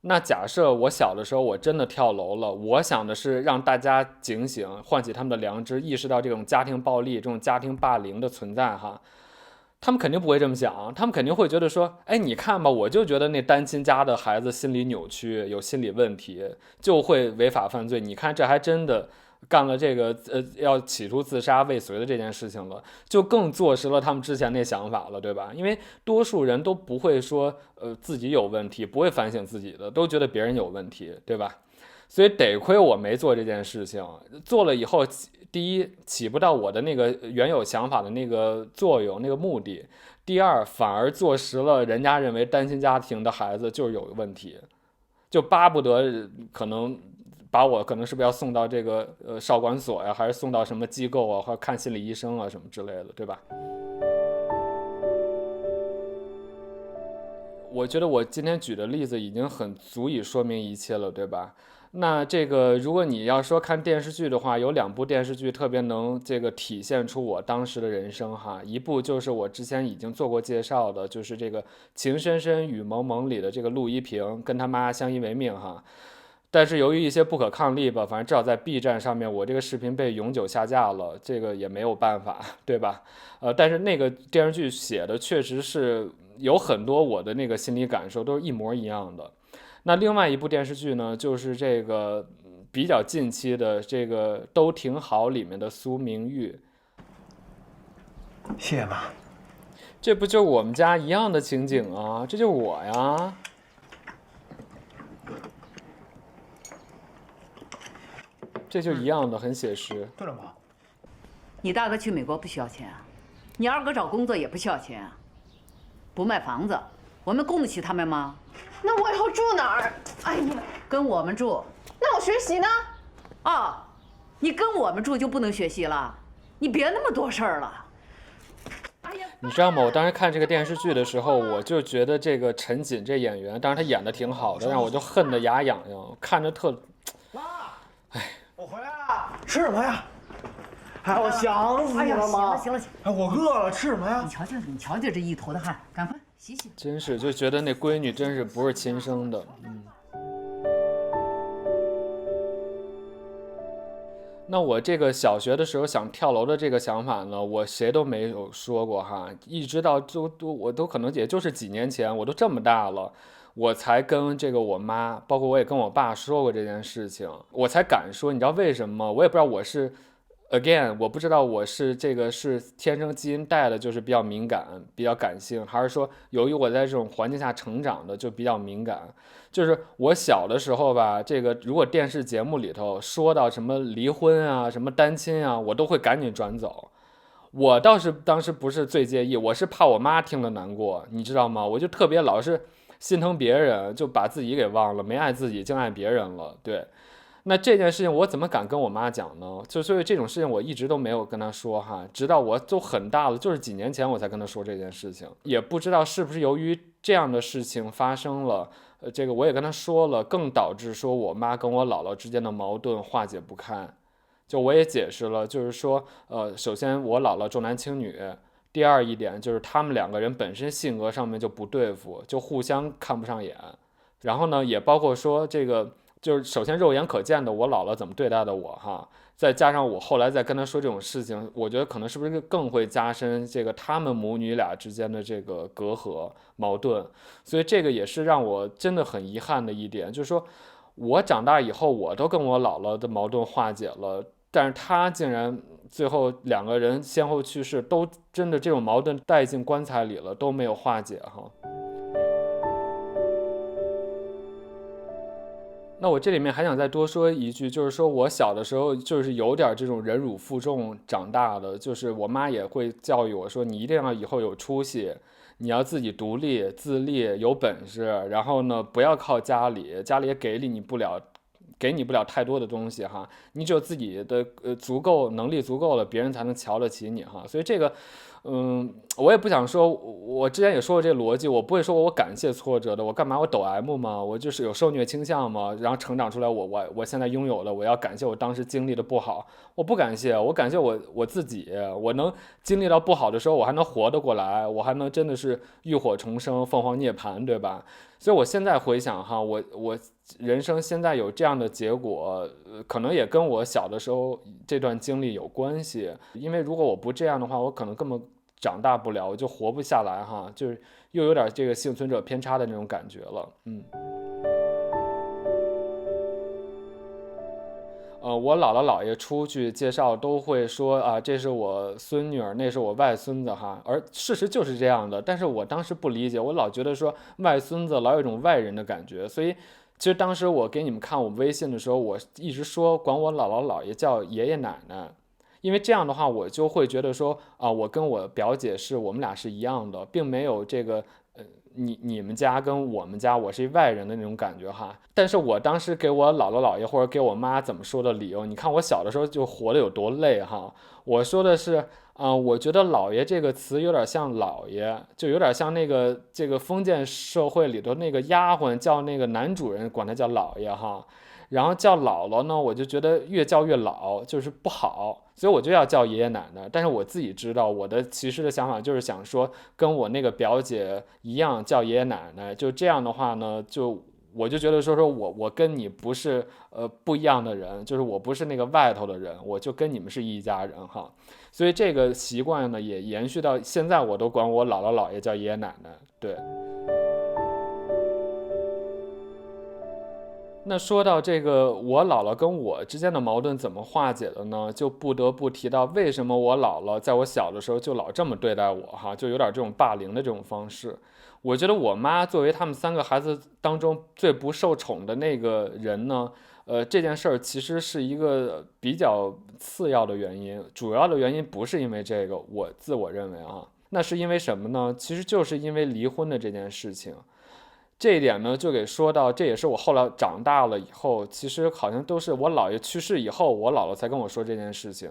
那假设我小的时候我真的跳楼了，我想的是让大家警醒，唤起他们的良知，意识到这种家庭暴力、这种家庭霸凌的存在哈。他们肯定不会这么想，他们肯定会觉得说，哎，你看吧，我就觉得那单亲家的孩子心理扭曲，有心理问题，就会违法犯罪。你看，这还真的干了这个要企图自杀未遂的这件事情了，就更坐实了他们之前那想法了，对吧？因为多数人都不会说自己有问题，不会反省自己的，都觉得别人有问题，对吧？所以得亏我没做这件事情，做了以后，第一起不到我的那个原有想法的那个作用、那个目的；第二，反而坐实了人家认为单亲家庭的孩子就是有问题，就巴不得可能把我可能是不是要送到这个少管所呀，还是送到什么机构啊，或者看心理医生啊什么之类的，对吧？我觉得我今天举的例子已经很足以说明一切了，对吧？那这个，如果你要说看电视剧的话，有2部电视剧特别能这个体现出我当时的人生哈。一部就是我之前已经做过介绍的，就是这个《情深深雨蒙蒙》里的这个陆一平跟他妈相依为命哈。但是由于一些不可抗力吧，反正至少在 B 站上面，我这个视频被永久下架了，这个也没有办法，对吧？但是那个电视剧写的确实是有很多我的那个心理感受都是一模一样的。那另外一部电视剧呢，就是这个比较近期的这个《都挺好》里面的苏明玉。谢谢妈。这不就是我们家一样的情景啊？这就是我呀。这就一样的，很写实。对了，妈，你大哥去美国不需要钱啊，你二哥找工作也不需要钱啊，不卖房子，我们供得起他们吗？那我以后住哪儿？哎呀，跟我们住。那我学习呢？哦，你跟我们住就不能学习了？你别那么多事儿了。你知道吗？我当时看这个电视剧的时候，我就觉得这个陈瑾这演员，当然他演的挺好的，让我就恨得牙痒痒，看着特……妈，哎，我回来了，吃什么呀？哎，我想死你了，妈。行了，哎，我饿了，吃什么呀？你瞧瞧这一头的汗，赶快洗洗。真是就觉得那闺女真是不是亲生的，那我这个小学的时候想跳楼的这个想法呢，我谁都没有说过哈，一直到我都可能也就是几年前，我都这么大了，我才跟这个我妈，包括我也跟我爸说过这件事情，我才敢说。你知道为什么吗？我也不知道我是 again， 我不知道我是这个是天生基因带的，就是比较敏感、比较感性，还是说由于我在这种环境下成长的就比较敏感。就是我小的时候吧，这个如果电视节目里头说到什么离婚啊、什么单亲啊，我都会赶紧转走。我倒是当时不是最介意，我是怕我妈听了难过，你知道吗？我就特别老是心疼别人，就把自己给忘了，没爱自己，净爱别人了。对，那这件事情我怎么敢跟我妈讲呢？所以这种事情我一直都没有跟她说哈，直到我都很大了，就是几年前我才跟她说这件事情，也不知道是不是由于这样的事情发生了。这个我也跟他说了，更导致说我妈跟我姥姥之间的矛盾化解不开。就我也解释了，就是说，首先我姥姥重男轻女，第二一点就是他们2个人本身性格上面就不对付，就互相看不上眼。然后呢，也包括说这个，就是首先肉眼可见的我姥姥怎么对待的我哈，再加上我后来再跟他说这种事情，我觉得可能是不是更会加深这个他们母女俩之间的这个隔阂矛盾，所以这个也是让我真的很遗憾的一点，就是说我长大以后我都跟我姥姥的矛盾化解了，但是她竟然最后2个人先后去世，都真的这种矛盾带进棺材里了，都没有化解哈。那我这里面还想再多说一句，就是说我小的时候就是有点这种忍辱负重长大的，就是我妈也会教育我说，你一定要以后有出息，你要自己独立自立，有本事，然后呢不要靠家里，家里也给你不了太多的东西哈，你只有自己的足够能力足够了，别人才能瞧得起你哈。所以这个我也不想说，我之前也说过这个逻辑，我不会说我感谢挫折的，我干嘛？我抖 M 吗？我就是有受虐倾向吗？然后成长出来我现在拥有的，我要感谢我当时经历的不好，我不感谢，我感谢我自己，我能经历到不好的时候，我还能活得过来，我还能真的是浴火重生，凤凰涅槃，对吧？所以我现在回想哈，我人生现在有这样的结果，可能也跟我小的时候这段经历有关系。因为如果我不这样的话，我可能根本长大不了，我就活不下来哈，就是又有点这个幸存者偏差的那种感觉了，我姥姥姥爷出去介绍都会说啊，这是我孙女儿，那是我外孙子哈，而事实就是这样的。但是我当时不理解，我老觉得说外孙子老有一种外人的感觉，所以其实当时我给你们看我微信的时候，我一直说管我姥姥姥爷叫爷爷奶奶，因为这样的话我就会觉得说啊，我跟我表姐我们俩是一样的，并没有这个你们家跟我们家我是一外人的那种感觉哈。但是我当时给我姥姥姥爷或者给我妈怎么说的理由，你看我小的时候就活得有多累哈。我说的是我觉得姥爷这个词有点像老爷，就有点像那个这个封建社会里头那个丫鬟叫那个男主人管他叫老爷哈，然后叫姥姥呢，我就觉得越叫越老，就是不好，所以我就要叫爷爷奶奶。但是我自己知道，我的其实的想法就是想说，跟我那个表姐一样叫爷爷奶奶，就这样的话呢，我就觉得说我跟你不是不一样的人，就是我不是那个外头的人，我就跟你们是一家人哈。所以这个习惯呢也延续到现在，我都管我姥姥姥爷叫爷爷奶奶，对。那说到这个，我姥姥跟我之间的矛盾怎么化解的呢？就不得不提到为什么我姥姥在我小的时候就老这么对待我哈，就有点这种霸凌的这种方式。我觉得我妈作为他们3个孩子当中最不受宠的那个人呢，这件事儿其实是一个比较次要的原因，主要的原因不是因为这个，我自我认为啊，那是因为什么呢？其实就是因为离婚的这件事情。这一点呢，就给说到，这也是我后来长大了以后，其实好像都是我姥爷去世以后，我姥姥才跟我说这件事情，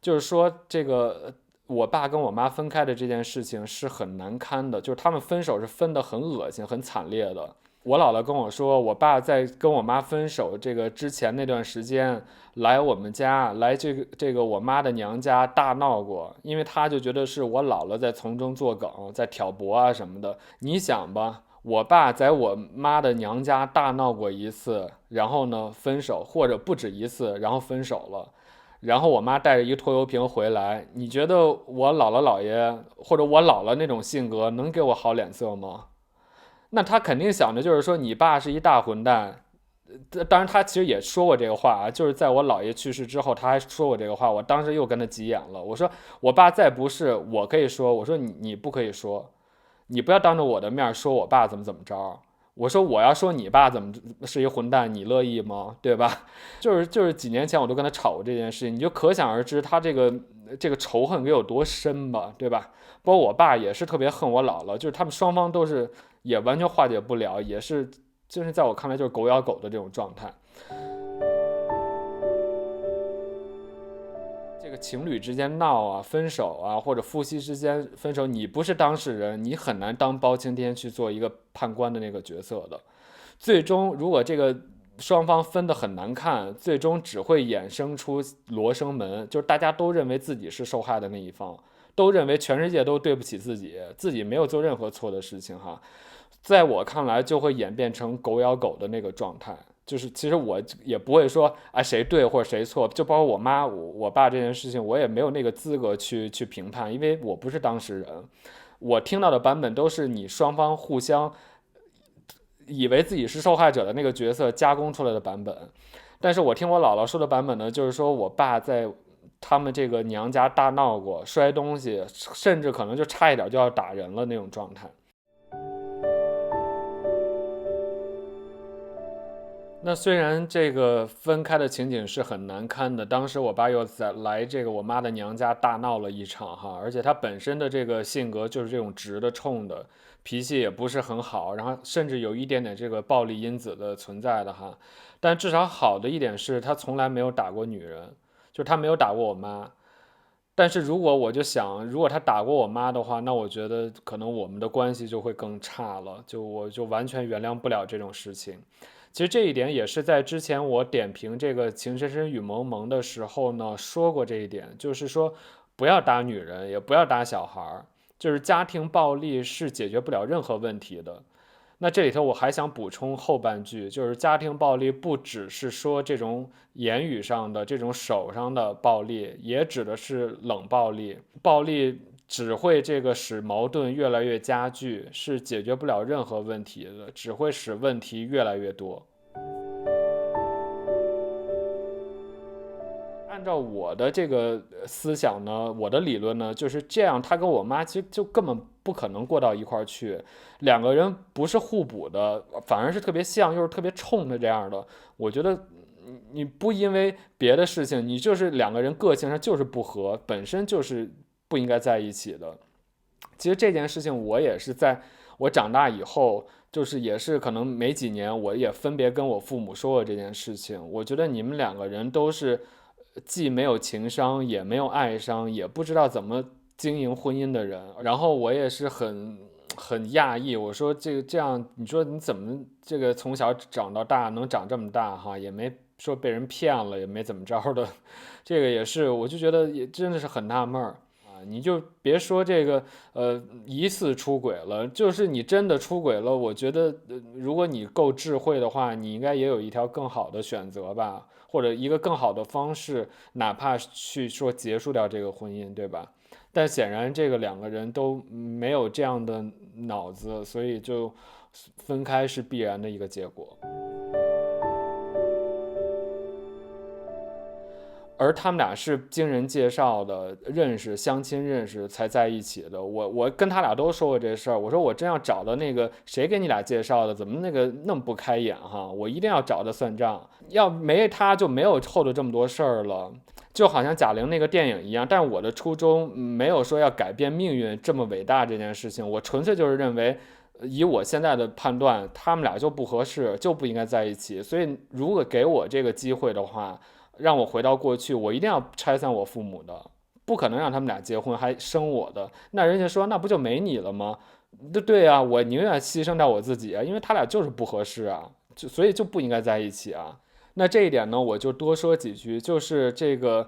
就是说这个我爸跟我妈分开的这件事情是很难堪的，就是他们分手是分得很恶心、很惨烈的。我姥姥跟我说，我爸在跟我妈分手这个之前那段时间来我们家，来这个我妈的娘家大闹过，因为他就觉得是我姥姥在从中作梗，在挑拨啊什么的。你想吧。我爸在我妈的娘家大闹过一次，然后呢分手，或者不止一次，然后分手了，然后我妈带着一个拖油瓶回来，你觉得我姥姥姥爷或者我姥姥那种性格能给我好脸色吗？那他肯定想的就是说你爸是一大混蛋。当然他其实也说过这个话啊，就是在我姥爷去世之后他还说过这个话，我当时又跟他急眼了，我说我爸再不是我可以说，我说你不可以说，你不要当着我的面说我爸怎么着，我说我要说你爸怎么是一混蛋，你乐意吗？对吧？就是几年前我都跟他吵过这件事情，你就可想而知他这个仇恨给有多深吧，对吧？包括我爸也是特别恨我姥姥，就是他们双方都是也完全化解不了，也是就是在我看来就是狗咬狗的这种状态。这个情侣之间闹啊、分手啊，或者夫妻之间分手，你不是当事人，你很难当包青天去做一个判官的那个角色的。最终，如果这个双方分得很难看，最终只会衍生出罗生门，就是大家都认为自己是受害的那一方，都认为全世界都对不起自己，自己没有做任何错的事情哈。在我看来，就会演变成狗咬狗的那个状态。就是其实我也不会说啊谁对或者谁错，就包括我妈我爸这件事情，我也没有那个资格去评判，因为我不是当事人。我听到的版本都是你双方互相以为自己是受害者的那个角色加工出来的版本。但是我听我姥姥说的版本呢，就是说我爸在他们这个娘家大闹过，摔东西，甚至可能就差一点就要打人了那种状态。那虽然这个分开的情景是很难堪的，当时我爸又来这个我妈的娘家大闹了一场哈，而且他本身的这个性格就是这种直的冲的，脾气也不是很好，然后甚至有一点点这个暴力因子的存在的哈。但至少好的一点是他从来没有打过女人，就是他没有打过我妈。但是如果我就想，如果他打过我妈的话，那我觉得可能我们的关系就会更差了，我就完全原谅不了这种事情。其实这一点也是在之前我点评这个《情深深雨蒙蒙》的时候呢说过这一点，就是说不要打女人，也不要打小孩，就是家庭暴力是解决不了任何问题的。那这里头我还想补充后半句，就是家庭暴力不只是说这种言语上的、这种手上的暴力，也指的是冷暴力。暴力只会这个使矛盾越来越加剧，是解决不了任何问题的，只会使问题越来越多。按照我的这个思想呢，我的理论呢就是这样，他跟我妈其实就根本不可能过到一块儿去，两个人不是互补的，反而是特别像又是特别冲的这样的。我觉得你不因为别的事情，你就是两个人个性上就是不合，本身就是不应该在一起的。其实这件事情我也是在我长大以后，就是也是可能没几年，我也分别跟我父母说过这件事情。我觉得你们两个人都是既没有情商，也没有爱商，也不知道怎么经营婚姻的人。然后我也是很讶异，我说这样，你说你怎么这个从小长到大能长这么大哈，也没说被人骗了，也没怎么着的，这个也是，我就觉得也真的是很纳闷儿。你就别说这个疑似出轨了，就是你真的出轨了，我觉得如果你够智慧的话，你应该也有一条更好的选择吧，或者一个更好的方式，哪怕去说结束掉这个婚姻，对吧？但显然这个两个人都没有这样的脑子，所以就分开是必然的一个结果。而他们俩是经人介绍的，认识相亲认识才在一起的。我跟他俩都说过这事儿，我说我真要找到那个谁给你俩介绍的，怎么那个那么不开眼哈？我一定要找他算账，要没他就没有后头这么多事儿了。就好像贾玲那个电影一样，但是我的初衷没有说要改变命运这么伟大这件事情，我纯粹就是认为，以我现在的判断，他们俩就不合适，就不应该在一起。所以如果给我这个机会的话，让我回到过去，我一定要拆散我父母的，不可能让他们俩结婚还生我的。那人家说那不就没你了吗？对啊，我宁愿牺牲掉我自己啊，因为他俩就是不合适啊，所以就不应该在一起啊。那这一点呢，我就多说几句，就是这个，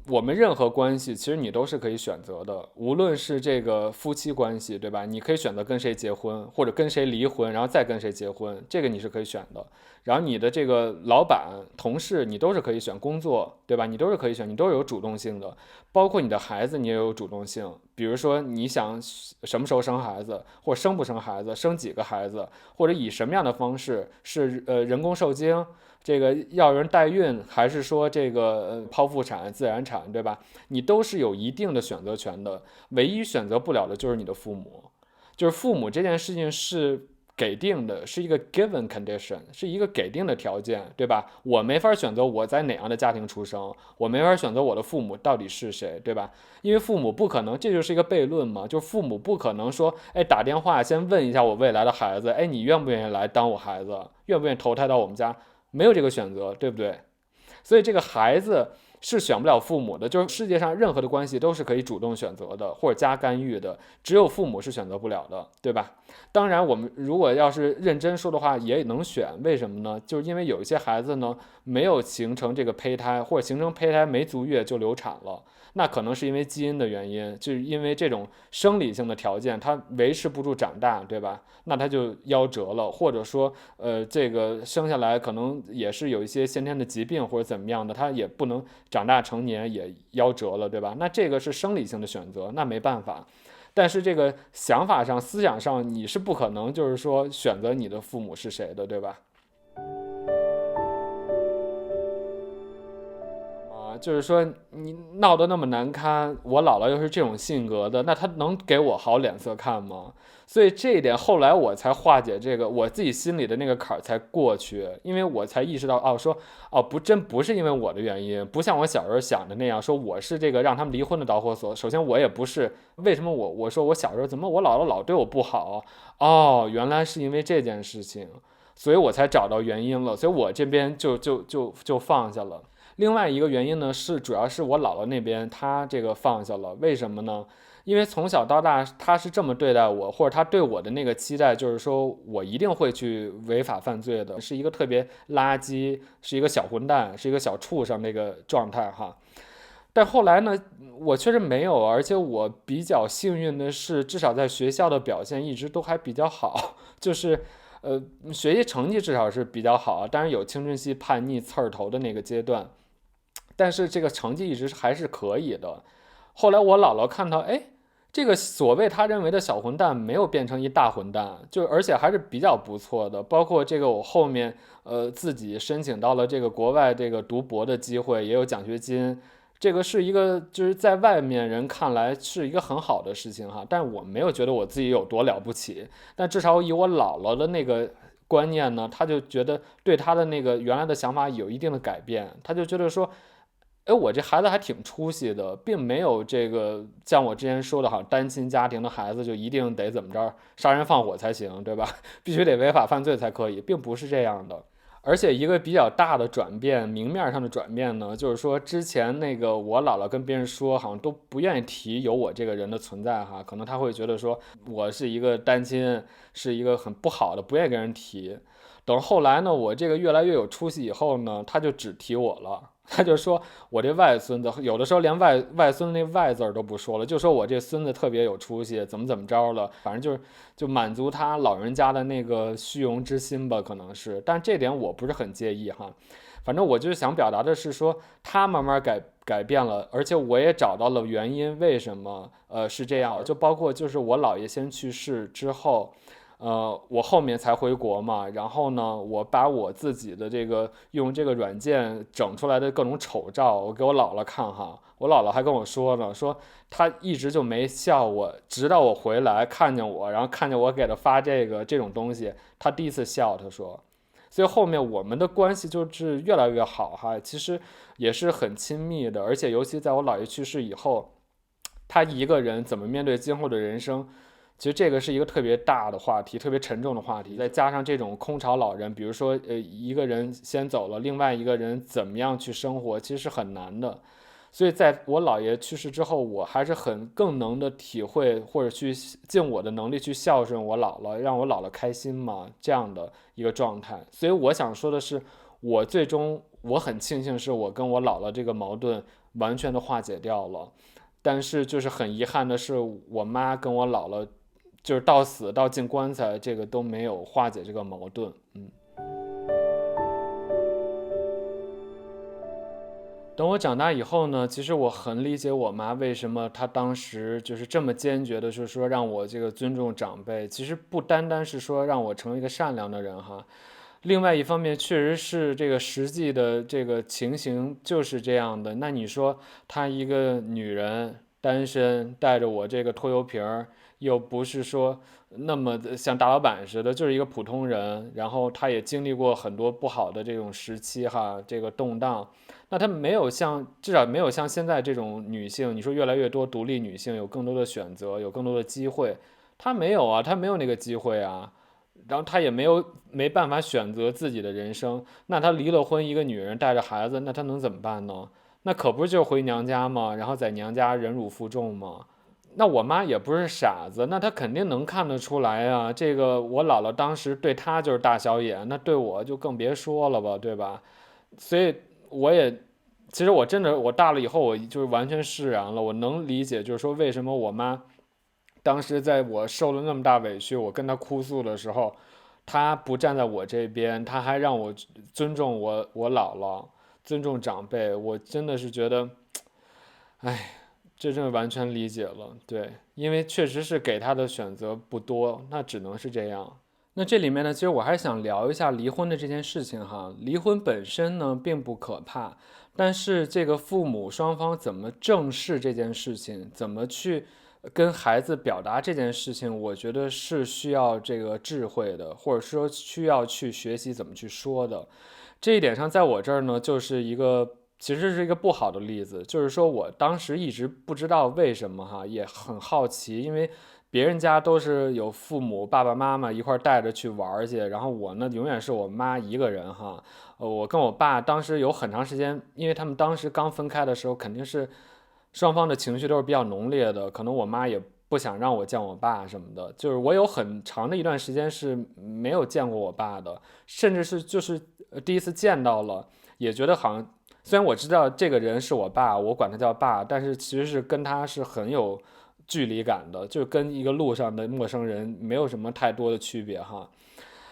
我们任何关系，其实你都是可以选择的，无论是这个夫妻关系，对吧？你可以选择跟谁结婚，或者跟谁离婚，然后再跟谁结婚，这个你是可以选的。然后你的这个老板、同事，你都是可以选工作，对吧？你都是可以选，你都是有主动性的。包括你的孩子，你也有主动性。比如说你想什么时候生孩子，或者生不生孩子，生几个孩子，或者以什么样的方式，是人工受精，这个要人代孕，还是说这个剖腹产、自然产，对吧？你都是有一定的选择权的。唯一选择不了的就是你的父母，就是父母这件事情是给定的，是一个 given condition， 是一个给定的条件，对吧？我没法选择我在哪样的家庭出生，我没法选择我的父母到底是谁，对吧？因为父母不可能，这就是一个悖论嘛，就是父母不可能说，哎，打电话先问一下我未来的孩子，哎，你愿不愿意来当我孩子，愿不愿意投胎到我们家，没有这个选择，对不对？所以这个孩子是选不了父母的，就是世界上任何的关系都是可以主动选择的，或者加干预的，只有父母是选择不了的，对吧？当然，我们如果要是认真说的话，也能选，为什么呢？就是因为有一些孩子呢，没有形成这个胚胎，或者形成胚胎没足月就流产了，那可能是因为基因的原因，就是因为这种生理性的条件，它维持不住长大，对吧？那它就夭折了，或者说，这个生下来可能也是有一些先天的疾病或者怎么样的，它也不能长大成年，也夭折了，对吧？那这个是生理性的选择，那没办法。但是这个想法上、思想上，你是不可能就是说选择你的父母是谁的，对吧？就是说你闹得那么难堪，我姥姥又是这种性格的，那她能给我好脸色看吗？所以这一点后来我才化解这个我自己心里的那个坎儿才过去，因为我才意识到真不是因为我的原因，不像我小时候想的那样，说我是这个让他们离婚的导火索。首先我也不是，为什么我说我小时候怎么我姥姥老对我不好？原来是因为这件事情，所以我才找到原因了，所以我这边就放下了。另外一个原因呢，主要是我姥姥那边她这个放下了，为什么呢？因为从小到大她是这么对待我，或者她对我的那个期待就是说我一定会去违法犯罪的，是一个特别垃圾，是一个小混蛋，是一个小畜生那个状态哈。但后来呢，我确实没有，而且我比较幸运的是，至少在学校的表现一直都还比较好，就是学习成绩至少是比较好，当然有青春期叛逆刺儿头的那个阶段。但是这个成绩一直还是可以的。后来我姥姥看到，这个所谓他认为的小混蛋没有变成一大混蛋，而且还是比较不错的。包括这个我后面自己申请到了这个国外这个读博的机会，也有奖学金，这个是一个就是在外面人看来是一个很好的事情哈。但我没有觉得我自己有多了不起，但至少以我姥姥的那个观念呢，他就觉得对他的那个原来的想法有一定的改变，他就觉得说。我这孩子还挺出息的，并没有这个像我之前说的，好像单亲家庭的孩子就一定得怎么着杀人放火才行，对吧？必须得违法犯罪才可以，并不是这样的。而且一个比较大的转变，明面上的转变呢，就是说之前那个我姥姥跟别人说，好像都不愿意提有我这个人的存在哈，可能他会觉得说我是一个单亲，是一个很不好的，不愿意跟人提。等后来呢，我这个越来越有出息以后呢，他就只提我了。他就说我这外孙子，有的时候连外孙那外字儿都不说了，就说我这孙子特别有出息，怎么着了，反正就满足他老人家的那个虚荣之心吧，可能是。但这点我不是很介意哈，反正我就是想表达的是说，他慢慢改变了，而且我也找到了原因，为什么是这样，就包括就是我姥爷先去世之后。我后面才回国嘛，然后呢，我把我自己的这个用这个软件整出来的各种丑照，我给我姥姥看哈，我姥姥还跟我说呢，说她一直就没笑我，直到我回来看见我，然后看见我给她发这种东西，她第一次笑，她说，所以后面我们的关系就是越来越好哈，其实也是很亲密的，而且尤其在我姥爷去世以后，他一个人怎么面对今后的人生。其实这个是一个特别大的话题，特别沉重的话题，再加上这种空巢老人，比如说一个人先走了，另外一个人怎么样去生活，其实是很难的。所以在我姥爷去世之后，我还是更能的体会或者去尽我的能力去孝顺我姥姥，让我姥姥开心嘛，这样的一个状态。所以我想说的是，我很庆幸是我跟我姥姥这个矛盾完全的化解掉了，但是就是很遗憾的是，我妈跟我姥姥。就是到死到进棺材，这个都没有化解这个矛盾。等我长大以后呢，其实我很理解我妈为什么她当时就是这么坚决的，就是说让我这个尊重长辈。其实不单单是说让我成为一个善良的人哈，另外一方面确实是这个实际的这个情形就是这样的。那你说她一个女人单身，带着我这个拖油瓶儿。又不是说那么像大老板似的，就是一个普通人，然后他也经历过很多不好的这种时期哈，这个动荡，那他至少没有像现在这种女性，你说越来越多独立女性有更多的选择，有更多的机会，他没有啊，他没有那个机会啊，然后他也没办法选择自己的人生，那他离了婚，一个女人带着孩子，那他能怎么办呢？那可不就是回娘家吗？然后在娘家忍辱负重吗？那我妈也不是傻子，那她肯定能看得出来啊。这个我姥姥当时对她就是大小眼，那对我就更别说了吧，对吧？所以其实我真的，我大了以后，我就是完全释然了。我能理解，就是说为什么我妈当时在我受了那么大委屈，我跟她哭诉的时候，她不站在我这边，她还让我尊重我姥姥，尊重长辈。我真的是觉得，哎。这真的完全理解了，对，因为确实是给他的选择不多，那只能是这样。那这里面呢，其实我还是想聊一下离婚的这件事情哈。离婚本身呢并不可怕，但是这个父母双方怎么正视这件事情，怎么去跟孩子表达这件事情，我觉得是需要这个智慧的，或者说需要去学习怎么去说的。这一点上，在我这儿呢，就是其实是一个不好的例子，就是说我当时一直不知道为什么哈，也很好奇，因为别人家都是有父母爸爸妈妈一块带着去玩去，然后我呢永远是我妈一个人哈。我跟我爸当时有很长时间，因为他们当时刚分开的时候，肯定是双方的情绪都是比较浓烈的，可能我妈也不想让我见我爸什么的，就是我有很长的一段时间是没有见过我爸的，甚至是就是第一次见到了，也觉得好像虽然我知道这个人是我爸，我管他叫爸，但是其实是跟他是很有距离感的，就跟一个路上的陌生人没有什么太多的区别哈。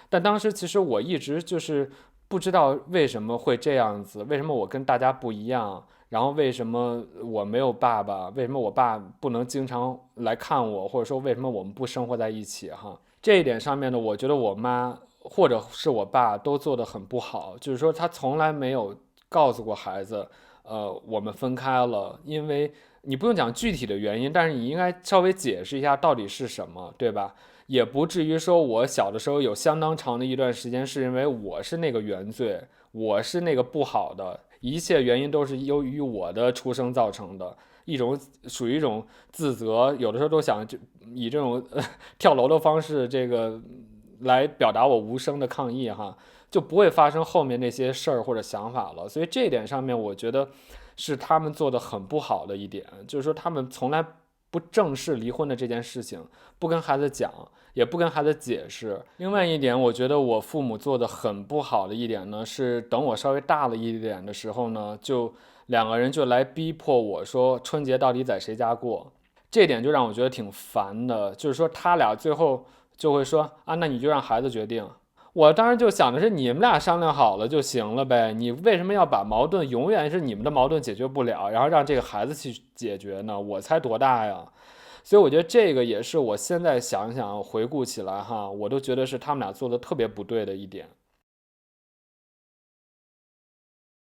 但当时其实我一直就是不知道为什么会这样子，为什么我跟大家不一样，然后为什么我没有爸爸，为什么我爸不能经常来看我，或者说为什么我们不生活在一起哈。这一点上面呢，我觉得我妈或者是我爸都做得很不好，就是说他从来没有告诉过孩子，我们分开了，因为你不用讲具体的原因，但是你应该稍微解释一下到底是什么，对吧？也不至于说我小的时候有相当长的一段时间是因为我是那个原罪，我是那个不好的，一切原因都是由于我的出生造成的，属于一种自责，有的时候都想以这种跳楼的方式这个来表达我无声的抗议哈，就不会发生后面那些事儿或者想法了。所以这一点上面，我觉得是他们做的很不好的一点，就是说他们从来不正视离婚的这件事情，不跟孩子讲，也不跟孩子解释。另外一点，我觉得我父母做的很不好的一点呢，是等我稍微大了一点的时候呢，就两个人就来逼迫我说春节到底在谁家过，这点就让我觉得挺烦的。就是说他俩最后就会说啊，那你就让孩子决定。我当时就想的是，你们俩商量好了就行了呗，你为什么要把矛盾永远是你们的矛盾解决不了，然后让这个孩子去解决呢？我才多大呀！所以我觉得这个也是我现在想想回顾起来哈，我都觉得是他们俩做的特别不对的一点。